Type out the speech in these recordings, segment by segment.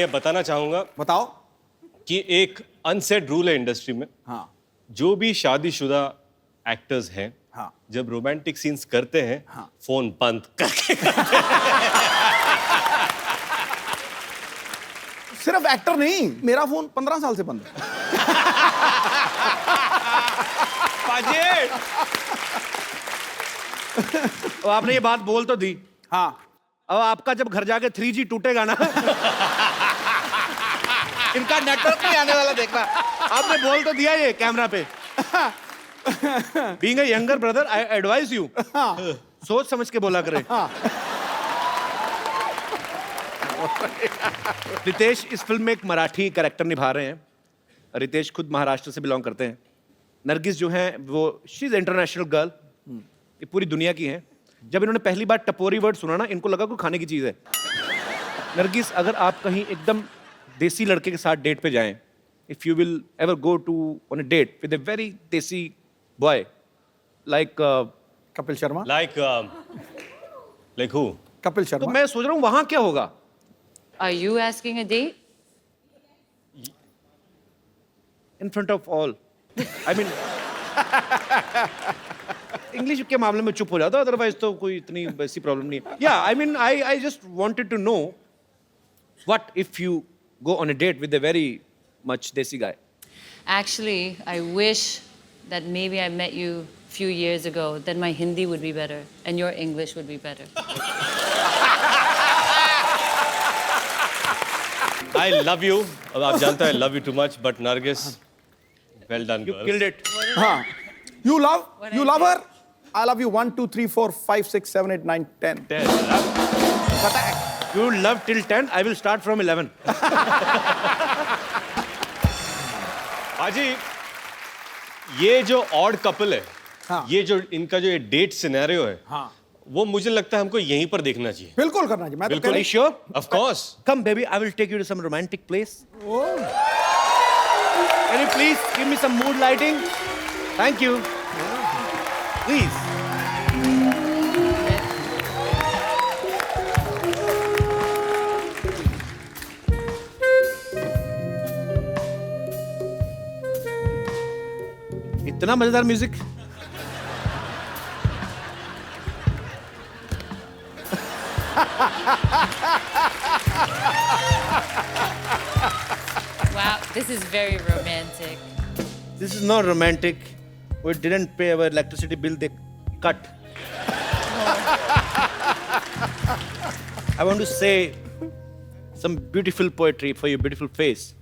ये बताना चाहूंगा बताओ। कि एक अनसेड रूल है इंडस्ट्री में। हाँ जो भी शादीशुदा एक्टर्स हैं, हाँ जब रोमांटिक सीन्स करते हैं, हाँ। फोन बंद करके सिर्फ एक्टर नहीं, मेरा फोन 15 साल से बंद है। तो आपने ये बात बोल तो दी। हाँ अब आपका जब घर जाके 3G टूटेगा ना इनका नेटवर्क नहीं आने वाला, देखना। आपने बोल तो दिया ये कैमरा पे। Being a younger brother, I advise you, सोच समझ के बोला करें। रितेश इस फिल्म में एक मराठी कैरेक्टर निभा रहे हैं। रितेश खुद महाराष्ट्र से बिलोंग करते हैं। नरगिस जो है वो शी इज इंटरनेशनल गर्ल, ये पूरी दुनिया की है। जब इन्होंने पहली बार टपोरी वर्ड सुना ना, इनको लगा कोई खाने की चीज है। नरगिस, अगर आप कहीं एकदम देसी लड़के के साथ डेट पे जाएं, if you will ever go to on a date with a very desi boy like Kapil Sharma. Like who? Kapil तो शर्मा। मैं सोच रहा हूँ वहां क्या होगा। Are you asking a date? In front of all, I mean English के मामले में चुप हो जाता, अदरवाइज तो कोई इतनी वैसी प्रॉब्लम नहीं है। या I mean I just wanted to know what if you go on a date with a very much desi guy. Actually, I wish that maybe I met you a few years ago. Then my Hindi would be better and your English would be better. I love you. अब आप जानते हैं I love you too much, but Nargis, well done, You girl. killed it. हाँ, you love What you I love did. her. I love you 1 2 3 4 5 6 7 8 9 10. You love till 10, I will start from 11. हाजी, ये जो odd couple है, हाँ। ये जो इनका जो date scenario है, हाँ वो मुझे लगता है हमको यहीं पर देखना चाहिए। बिल्कुल करना चाहिए। मैं तो बिल्कुल। कह Are you sure? Of course. Come baby, I will take you to some romantic place. Can you please give me some mood lighting? Thank you. Please. इतना मजेदार music. Wow, this is very romantic. This is not romantic. We didn't pay our electricity bill, they cut. I want to say some beautiful poetry for your beautiful face.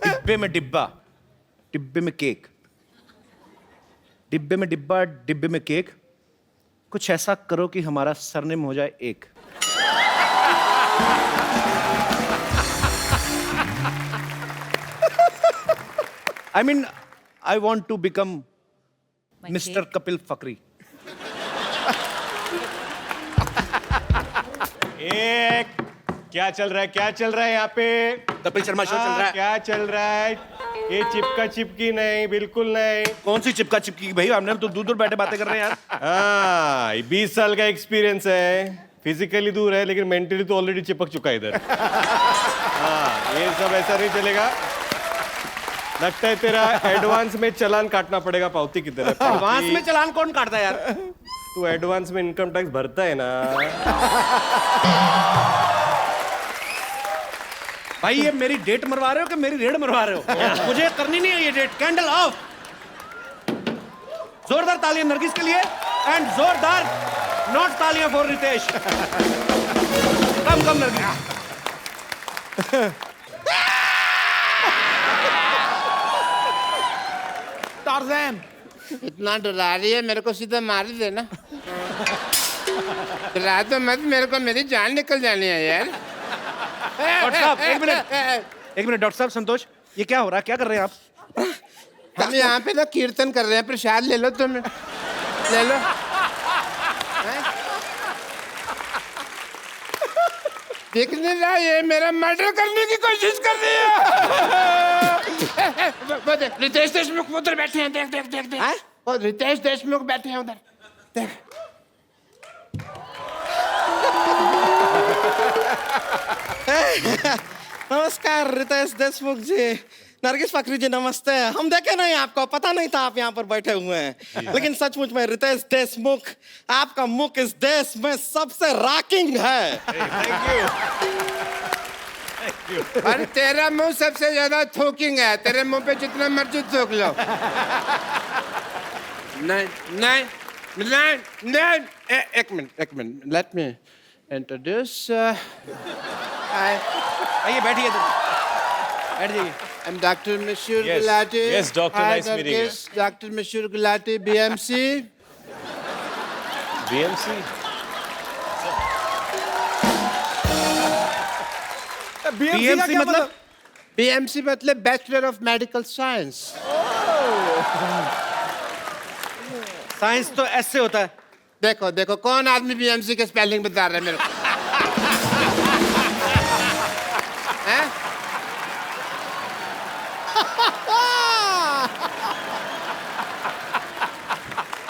डिब्बे में डिब्बा, डिब्बे में cake, डिब्बे में डिब्बा, डिब्बे में केक। कुछ ऐसा करो कि हमारा सरनेम हो जाए एक। I mean, I want to become My Mr. cake. Kapil Fakri. एक क्या चल रहा है? क्या चल रहा है यहाँ पे? कपिल शर्मा शो चल रहा है। क्या चल रहा है? ये चिपका चिपकी नहीं, बिल्कुल नहीं। कौन सी चिपका चिपकी भाई? हमने तो दूर दूर बैठे बातें कर रहे हैं यार। हाँ, 20 साल का एक्सपीरियंस है। फिजिकली दूर है लेकिन मेंटली तो ऑलरेडी चिपक चुका है इधर। हाँ, ये सब ऐसा नहीं चलेगा। लगता है तेरा एडवांस में चालान काटना पड़ेगा पावती की तरह। एडवांस में चालान कौन काटता है यार? तू एडवांस में इनकम टैक्स भरता है ना। भाई ये मेरी डेट मरवा रहे हो कि मेरी रेड मरवा रहे हो? मुझे करनी नहीं है ये डेट। Candle of. जोरदार तालियां नरगिस के लिए एंड जोरदार नॉट तालियां for Ritesh. Come come Nargis. Tarzan. इतना डरा रही है, मेरे को सीधा मार ही देना। डरा तो मत, मेरे को मेरी जान निकल जानी है यार। डॉक्टर साहब एक मिनट डॉक्टर साहब संतोष, ये क्या हो रहा है? क्या कर रहे हैं आप? हम यहाँ पे ना कीर्तन कर रहे हैं, प्रसाद ले लो तुम, ले लो। देख नहीं रहा, ये मेरा मर्डर करने की कोशिश कर रही है। रितेश देशमुख उधर बैठे हैं, देख देख देख देख। और रितेश देशमुख बैठे हैं उधर देख नमस्कार रितेश देशमुख जी, नरगिस फकरी जी नमस्ते। हम देखे नहीं आपको, पता नहीं था आप यहाँ पर बैठे हुए हैं, लेकिन सचमुच में रितेश देशमुख, आपका मुख इस देश में सबसे रॉकिंग है। और तेरा मुंह सबसे ज्यादा थूकिंग है, तेरे मुंह पे जितना मर्जी थूक लो। नहीं नहीं नहीं नहीं एक मिनट लेट मी इंट्रोड्यूस आइए बैठिए, बैठ जाइए। I'm Dr. Mashur Yes. Gulati. Yes, doctor, Hi, nice meeting you. Nargis. Dr. Mashur Gulati, BMC. BMC? BMC मतलब BMC मतलब Bachelor of Medical Science. Science तो ऐसे होता है। देखो देखो कौन आदमी BMC के स्पेलिंग बता रहा है मेरे को? हैं?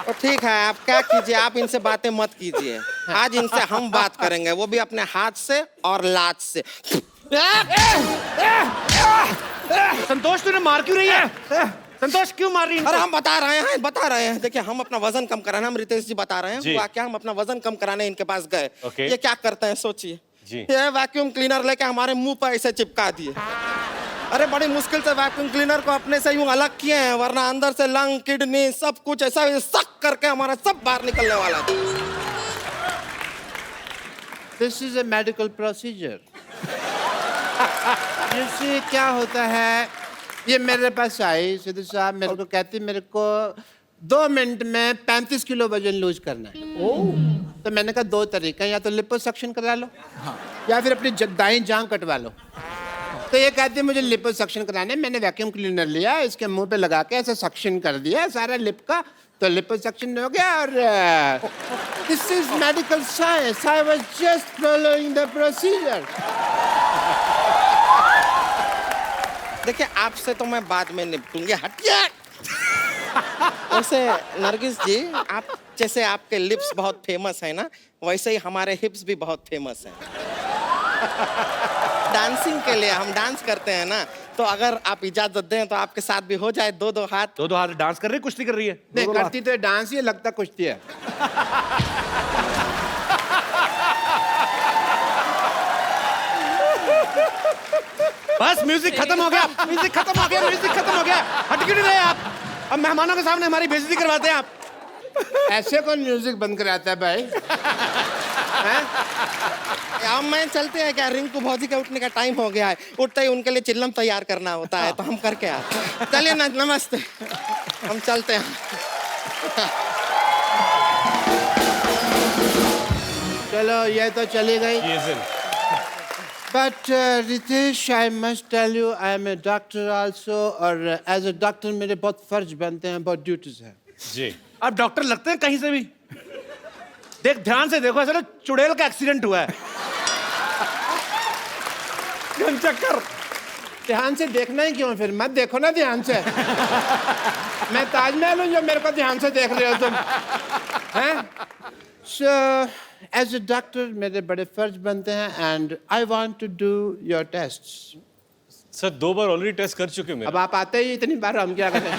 तो ठीक है, आप क्या कीजिए, आप इनसे बातें मत कीजिए। आज इनसे हम बात करेंगे, वो भी अपने हाथ से और लात से। संतोष तूने मार क्यों रही है? संतोष क्यों मार रही है? अरे हम बता रहे हैं। देखिए, हम अपना वजन कम कराना, हम रितेश जी बता रहे हैं। जी। हुआ क्या, हम अपना वजन कम कराने इनके पास गए। Okay. ये क्या करते हैं सोचिए। जी। ये वैक्यूम क्लीनर लेके हमारे मुंह पर ऐसे चिपका दिए। अरे बड़ी मुश्किल से वैक्यूम क्लीनर को अपने से यूं अलग किए हैं, वरना अंदर से लंग, किडनी सब कुछ ऐसा सक करके हमारा सब बाहर निकलने वाला था। This is a medical procedure. You see, क्या होता है, ये मेरे पास आई सिद्धू साहब, मेरे को कहती मेरे को 2 मिनट में 35 किलो वजन लूज करना है। तो मैंने कहा 2 तरीका, या तो लिपोसक्शन करा लो या फिर अपनी दाईं जांघ कटवा लो। तो ये कहती है मुझे लिपोसक्शन कराना है। मैंने वैक्यूम क्लीनर लिया, इसके मुंह पे लगा के ऐसे सक्शन कर दिया सारा लिप का, तो लिपोसक्शन हो गया। और this is medical science, I was just following the procedure. देखिए, आपसे तो मैं बाद में निपटूंगी, हटिए। वैसे नरगिस जी, आप जैसे आपके लिप्स बहुत फेमस है ना, वैसे ही हमारे हिप्स भी बहुत फेमस हैं। डांसिंग के लिए हम डांस करते हैं ना, तो अगर आप इजाजत दें तो आपके साथ भी हो जाए 2-2 हाथ। 2-2 हाथ डांस कर रही है, कुश्ती कर रही है? नहीं करती तो डांस ही, लगता कुश्ती है। बस म्यूजिक खत्म हो गया, म्यूजिक खत्म हो गया, म्यूजिक खत्म हो गया। हट क्यों नहीं रहे आप? अब मेहमानों के सामने हमारी बेइज्जती करवाते हैं आप। ऐसे कौन म्यूजिक बंद कराता है भाई? अब मैं चलते हैं क्या, रिंकू भौजी के उठने का टाइम हो गया है, उठते ही उनके लिए चिल्लम तैयार करना होता है, तो हम करके आते हैं। चलिए ना, नमस्ते, हम चलते हैं। चलो ये तो चली गई। But Ritesh, I must tell you, I am a doctor also, और एज ए डॉक्टर मेरे बहुत फर्ज बनते हैं, बहुत ड्यूटीज हैं। जी। आप डॉक्टर लगते हैं कहीं से भी। देख ध्यान से देखो, ऐसा ना चुड़ैल का एक्सीडेंट हुआ है। चक्कर ध्यान से देखना ही क्यों, फिर मत देखो ना ध्यान से। मैं ताजमहल हूँ जो मेरे को ध्यान से देख रहे हो तुम, हैं? सो एज ए डॉक्टर मेरे बड़े फर्ज बनते हैं, and I want to do your tests. Sir 2 बार ऑलरेडी टेस्ट कर चुके हैं अब आप आते ही इतनी बार, हम क्या करें?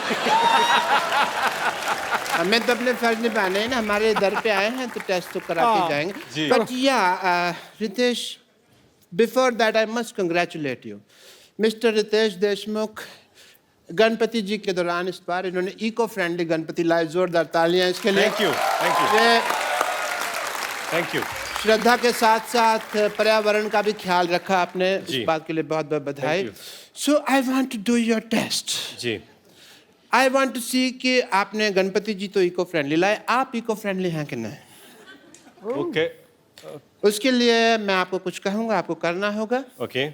हमें तो अपने फर्ज निभाने हैं ना, हमारे दर पे आए हैं तो टेस्ट तो करा के जी। जाएंगे। But yeah Ritesh, before that I must congratulate you, mister Ritesh Deshmukh. Ganpati ji के दौरान इस बार इन्होंने इको फ्रेंडली गणपति लाए, जोरदार तालियां इसके लिए। थैंक यू, थैंक यू, ये थैंक यू। श्रद्धा के साथ साथ पर्यावरण का भी ख्याल रखा आपने, जी। इस बात के लिए बहुत बहुत बधाई। Thank you. So I want to do your test. जी। आई वांट टू सी कि आपने गणपति जी तो इको फ्रेंडली लाए, आप इको फ्रेंडली हैं कि नहीं? ओके, उसके लिए मैं आपको कुछ कहूँगा, आपको करना होगा। ओके।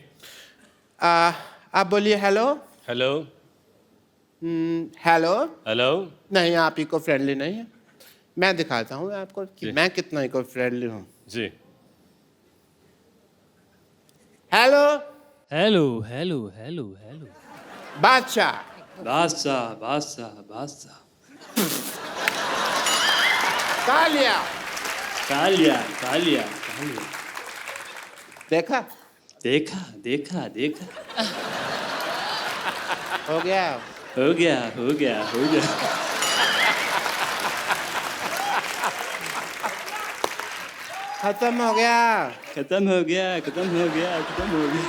आप बोलिए हेलो। Hello, hello. हेलो। नहीं, आप इको फ्रेंडली नहीं है। मैं दिखाता हूँ आपको कि जी। मैं कितना इको फ्रेंडली हूँ। जी। Hello. Hello hello hello hello Badshah. Badshah Badshah बादशाह कालिया कालिया कालिया देखा देखा देखा देखा हो गया हो गया हो गया हो गया खत्म हो गया खत्म हो गया खत्म हो गया खत्म हो गया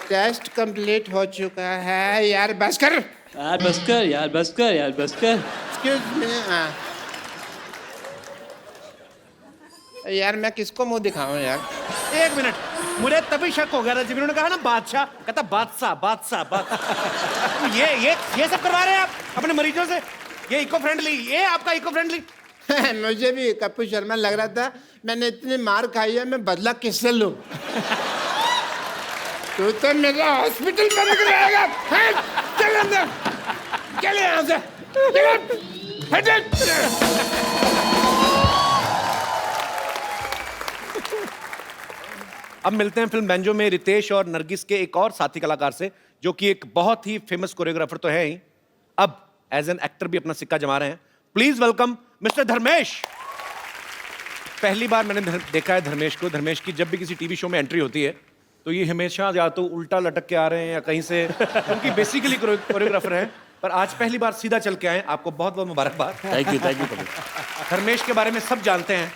टेस्ट कंप्लीट हो चुका है यार बस कर यार बस कर यार बस कर यार बस कर एक्सक्यूज मी यार मैं किसको मुंह दिखाऊं यार एक मिनट, मुझे तभी शक हो गया था जब इन्होंने कहा ना बादशाह, कहता बादशाह बादशाह बादशाह। ये सब करवा रहे हैं आप अपने मरीजों से? ये इको फ्रेंडली, ये आपका इको फ्रेंडली? मुझे भी कपूर शर्मा लग रहा था मैंने इतनी मार खाई है मैं बदला किससे लूं तू तो मेरा हॉस्पिटल बंद कराएगा चल अंदर चल यहाँ से चल हट अब मिलते हैं फिल्म बैंजो में रितेश और नरगिस के एक और साथी कलाकार से, जो कि एक बहुत ही फेमस कोरियोग्राफर तो है ही, अब एज एन एक्टर भी अपना सिक्का जमा रहे हैं। Please welcome mister Dharmesh. पहली बार मैंने देखा है धर्मेश को। धर्मेश की जब भी किसी टीवी शो में एंट्री होती है तो ये हमेशा या तो उल्टा लटक के आ रहे हैं या कहीं से, क्योंकि बेसिकली कोरियोग्राफर हैं, पर आज पहली बार सीधा चल के आए। आपको बहुत बहुत मुबारकबाद। थैंक यू धर्मेश के बारे में सब जानते हैं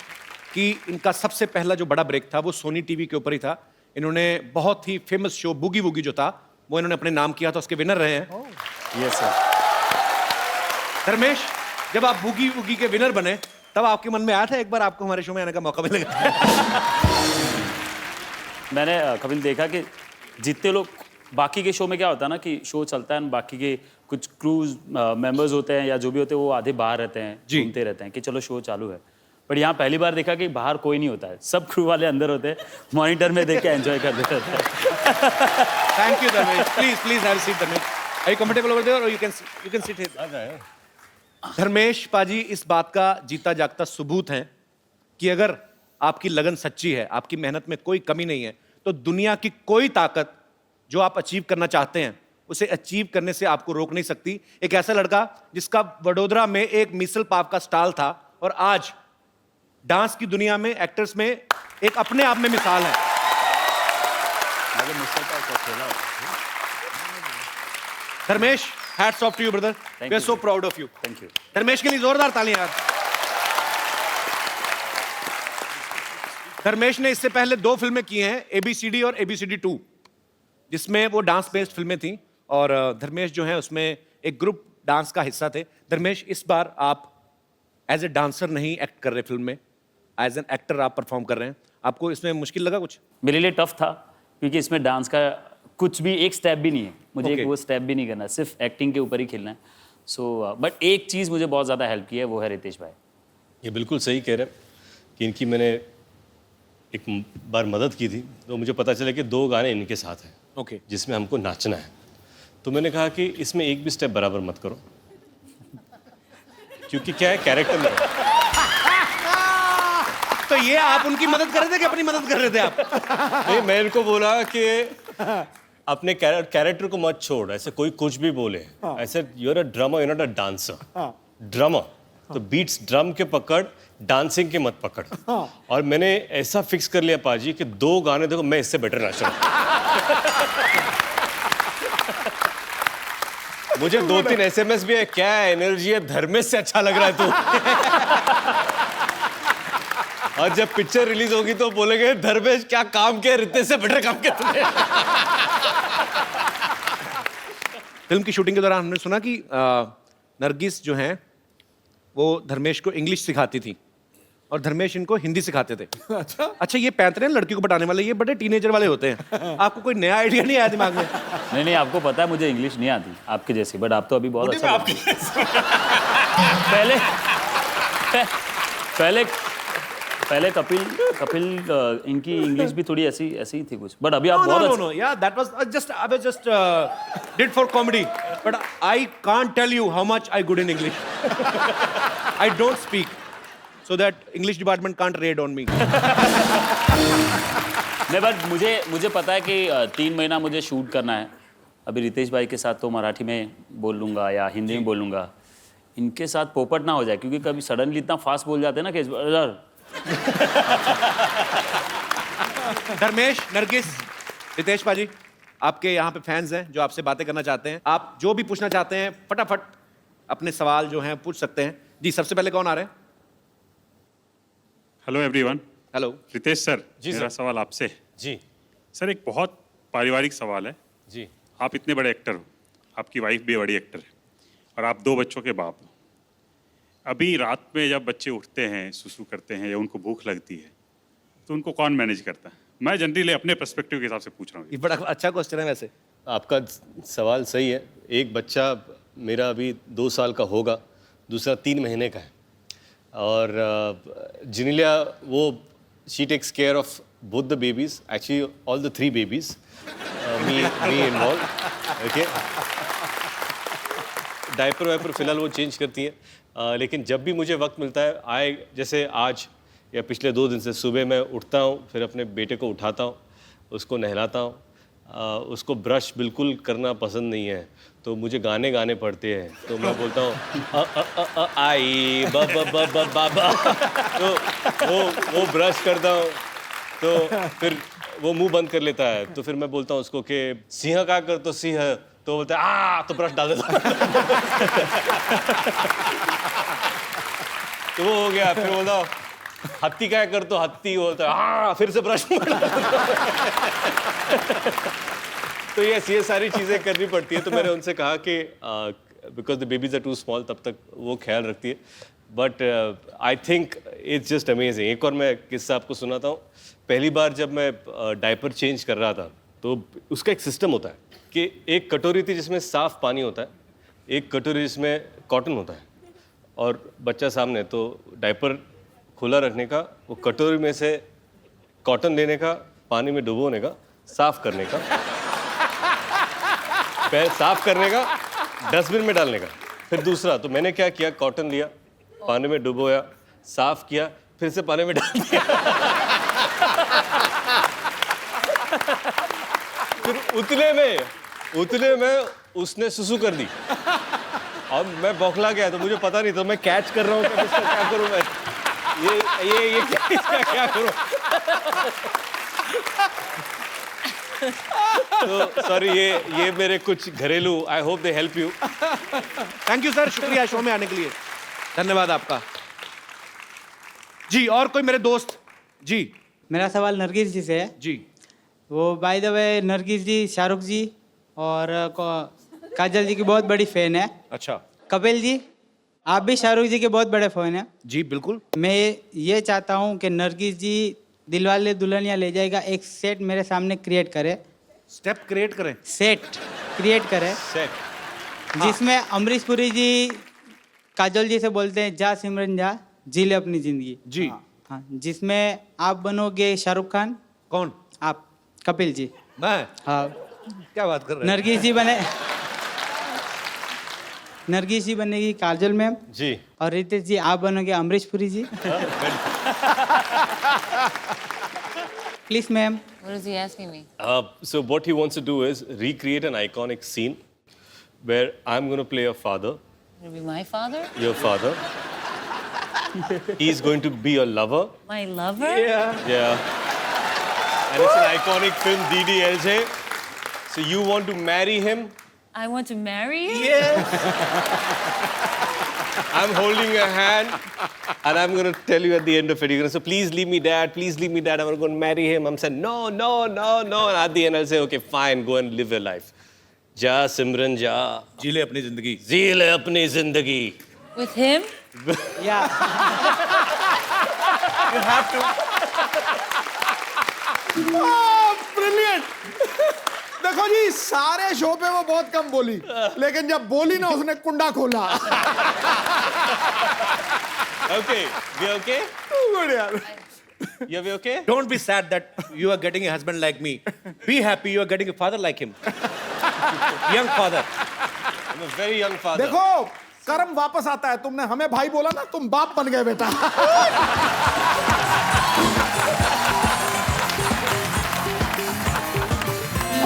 कि इनका सबसे पहला जो बड़ा ब्रेक था वो सोनी टीवी के ऊपर ही था। इन्होंने बहुत ही फेमस शो बूगी वूगी जो था वो इन्होंने अपने नाम किया था, उसके विनर रहे हैं। Yes sir. धर्मेश, जब आप बूगी वूगी के विनर बने तब आपके मन में आया था एक बार आपको हमारे शो में आने का मौका मिलेगा? मैंने कपिल देखा कि जितने लोग बाकी के शो में क्या होता है ना कि शो चलता है, बाकी के कुछ क्रूज मेंबर्स होते हैं या जो भी होते हैं वो आधे बाहर रहते हैं, घूमते रहते हैं कि चलो शो चालू है। बट यहाँ पहली बार देखा कि बाहर कोई नहीं होता है, सब क्रू वाले अंदर होते हैं, मॉनिटर में देख के एंजॉय करते रहते हैं। Thank you Dharmesh. Please have a seat Dharmesh. Are you comfortable over there or you can sit here? Dharmesh पाजी इस बात का जीता जागता सबूत है कि अगर आपकी लगन सच्ची है, आपकी मेहनत में कोई कमी नहीं है, तो दुनिया की कोई ताकत जो आप अचीव करना चाहते हैं उसे अचीव करने से आपको रोक नहीं सकती। एक ऐसा लड़का जिसका वडोदरा में एक मिसल पाव का स्टॉल था और आज डांस की दुनिया में, एक्टर्स में एक अपने आप में मिसाल है। Dharmesh, hats off to you brother. We are so proud of you. Thank you. Dharmesh के लिए जोरदार तालियां यार। धर्मेश ने इससे पहले 2 फिल्में की हैं, ABCD और ABCD 2, जिसमें वो डांस बेस्ड फिल्में थी और धर्मेश जो है उसमें एक ग्रुप डांस का हिस्सा थे। धर्मेश, इस बार आप एज ए डांसर नहीं एक्ट कर रहे फिल्म में, एज एन एक्टर आप परफॉर्म कर रहे हैं। आपको इसमें मुश्किल लगा कुछ? मेरे लिए टफ था क्योंकि इसमें डांस का कुछ भी एक स्टेप भी नहीं है, मुझे Okay. एक वो स्टेप भी नहीं करना, सिर्फ एक्टिंग के ऊपर ही खेलना है। सो बट एक चीज़ मुझे बहुत ज़्यादा हेल्प की है, वो है रितेश भाई। ये बिल्कुल सही कह रहे हैं कि इनकी मैंने एक बार मदद की थी तो मुझे पता चला कि 2 गाने इनके साथ हैं ओके। जिसमें हमको नाचना है। तो मैंने कहा कि इसमें एक भी स्टेप बराबर मत करो क्योंकि क्या है कैरेक्टर में। तो ये आप उनकी मदद कर रहे थे कि अपनी मदद कर रहे थे आप? नहीं, मैं इनको बोला कि अपने कैरेक्टर को मत छोड़, ऐसे कोई कुछ भी बोले, ऐसे you are a drummer, you not a dancer. Drummer तो बीट्स ड्रम के पकड़, डांसिंग के मत पकड़। और मैंने ऐसा फिक्स कर लिया पाजी कि 2 गाने देखो मैं इससे बेटर नाच रहा हूं। मुझे 2-3 SMS भी है, क्या एनर्जी है, धर्मेश से अच्छा लग रहा है तू। और जब पिक्चर रिलीज होगी तो बोलेंगे धर्मेश क्या काम किया, रितेश से बेटर काम किया तूने। फिल्म की शूटिंग के दौरान हमने सुना कि नरगिस जो हैं वो धर्मेश को इंग्लिश सिखाती थी और धर्मेश इनको हिंदी सिखाते थे। अच्छा, ये पैंतरे हैं लड़की को पटाने वाले, ये बड़े टीनेजर वाले होते हैं। आपको कोई नया आइडिया नहीं आया दिमाग में? नहीं, आपको पता है मुझे इंग्लिश नहीं आती आपके जैसी, बट आप तो अभी बहुत अच्छा पहले कपिल इनकी इंग्लिश भी थोड़ी ऐसी ही थी कुछ, बट अभी आप बहुत अच्छा। No, yeah, that was just I was just did for comedy, but I can't tell you how much I good in English. I don't speak, so that English department can't raid on me. नहीं, but मुझे पता है कि 3 महीना मुझे shoot करना है अभी रितेश भाई के साथ तो मराठी में बोल लूँगा या हिंदी में बोल लूँगा, इनके साथ पोपट ना हो जाए, क्योंकि कभी सडनली इतना फास्ट बोल जाते हैं ना कि धर्मेश, नरगिस, रितेश पाजी, आपके यहाँ पे फैंस हैं जो आपसे बातें करना चाहते हैं। आप जो भी पूछना चाहते हैं फटाफट अपने सवाल जो हैं पूछ सकते हैं। जी, सबसे पहले कौन आ रहे हैं? Hello everyone. Hello. Ritesh sir, जी मेरा सर। सवाल आपसे। जी सर, एक बहुत पारिवारिक सवाल है। जी आप इतने बड़े एक्टर हो, आपकी वाइफ भी बड़ी एक्टर है और आप 2 बच्चों के बाप हो। अभी रात में जब बच्चे उठते हैं, सुसु करते हैं या उनको भूख लगती है, तो उनको कौन मैनेज करता है? मैं जनरली अपने पर्सपेक्टिव के हिसाब से पूछ रहा हूँ। ये बड़ा अच्छा क्वेश्चन है वैसे। आपका सवाल सही है। एक बच्चा मेरा अभी 2 साल का होगा, दूसरा 3 महीने का है, और जिनिलिया वो she takes care of both the babies, actually all the 3 babies, me involve. Okay, diaper wiper फिलहाल वो चेंज करती हैं, लेकिन जब भी मुझे वक्त मिलता है, जैसे आज या पिछले 2 दिन से सुबह मैं उठता हूँ, फिर अपने बेटे को उठाता हूँ, उसको नहलाता हूँ, उसको ब्रश बिल्कुल करना पसंद नहीं है, तो मुझे गाने गाने पड़ते हैं, तो मैं बोलता हूँ आई बाबा, तो वो ब्रश करता हूँ, तो फिर वो मुंह बंद कर लेता है, तो फिर मैं बोलता हूँ उसको कि सिंह का कर, तो सिंह, तो बोलता है तो ब्रश डाल देता हूँ। तो वो हो गया। फिर बोलता हूँ हत्ती क्या कर, तो हत्ती, बोलता है फिर से ब्रश डाल देता हूँ। तो ये सारी चीज़ें करनी पड़ती है। तो मैंने उनसे कहा कि because the babies are too small, तब तक वो ख्याल रखती है, but I think it's just amazing. एक और मैं किस्सा आपको सुनाता हूँ। पहली बार जब मैं डायपर चेंज कर रहा था, तो उसका एक सिस्टम होता है कि एक कटोरी थी जिसमें साफ पानी होता है, एक कटोरी जिसमें कॉटन होता है, और बच्चा सामने, तो डायपर खुला रखने का, वो कटोरी में से कॉटन लेने का, पानी में डुबोने का, साफ करने का, पहले साफ करने का, डस्टबिन में डालने का, फिर दूसरा। तो मैंने क्या किया, कॉटन लिया, पानी में डुबोया, साफ किया, फिर से पानी में डाल दिया। फिर उतने में उसने सुसु कर दी, और मैं बौखला गया, तो मुझे पता नहीं, तो मैं कैच कर रहा हूँ कि इसका क्या करूँ मैं, ये इसका क्या करूँ। तो सॉरी, ये मेरे कुछ घरेलू, I hope they help you. Thank you sir, शुक्रिया शो में आने के लिए, धन्यवाद आपका। जी, और कोई मेरे दोस्त? जी, मेरा सवाल नरगिस जी से है। जी। वो बाय द वे, नरगिस जी शाहरुख जी और काजल जी की बहुत बड़ी फैन है। अच्छा। कपिल जी, आप भी शाहरुख जी के बहुत बड़े फैन हैं। जी बिल्कुल। मैं ये चाहता हूँ कि नरगिस जी दिलवाले दुल्हनिया ले जाएगा एक सेट मेरे सामने क्रिएट करे। स्टेप क्रिएट करें? सेट क्रिएट करे, सेट, जिसमें अमरीश पुरी जी काजल जी से बोलते हैं, जा सिमरन जा, जी ले अपनी जिंदगी। जी। हाँ, जिसमें आप बनोगे शाहरुख खान। कौन? आप, कपिल जी। मैं? हाँ। क्या बात कर रहे हैं? नरगिस जी बनेगी काजल मैम जी, और रितेश जी आप बनोगे Amrish Puri ji. Please ma'am. What is he asking me? so what he wants to do is recreate an iconic scene where I'm going to play your father, Will it be my father? your father. He's going to be your lover. My lover? Yeah. And it's an iconic film, DDLJ. So you want to marry him? I want to marry you? Yes. I'm holding your hand and I'm going to tell you at the end of it, you're going to say, please leave me, dad, please leave me, dad, I'm going to marry him. I'm saying, no. And at the end I'll say, okay, fine, go and live your life. Ja, Simran, ja. जी ले अपनी जिंदगी। जी ले अपनी जिंदगी. With him? या You have to. Brilliant. देखो जी, सारे show पे वो बहुत कम बोली, लेकिन जब बोली ना, उसने कुंडा खोला। Okay, we okay? गुड यार। You be okay? Don't be sad that you are getting a husband like me. Be happy you are getting a father like him. Young father. I'm a very young father. देखो, कर्म वापस आता है। तुमने हमें भाई बोला ना, तुम बाप बन गए बेटा।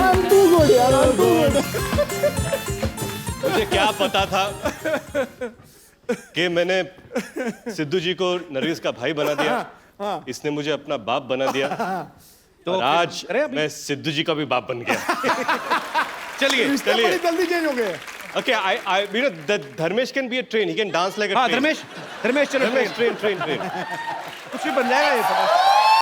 I'm too good यार, I'm too good. मुझे क्या पता था कि मैंने सिद्धू जी को नरगिस का भाई बना दिया, इसने मुझे अपना बाप बना दिया, तो आज मैं सिद्धू जी का भी बाप बन गया। चलिए रिश्ते बड़ी जल्दी चेंज हो गए। Okay, you know that Dharmesh can be a train. He can dance like a हाँ train. धर्मेश चलो Dharmesh, train. कुछ भी बन जाएगा ये पता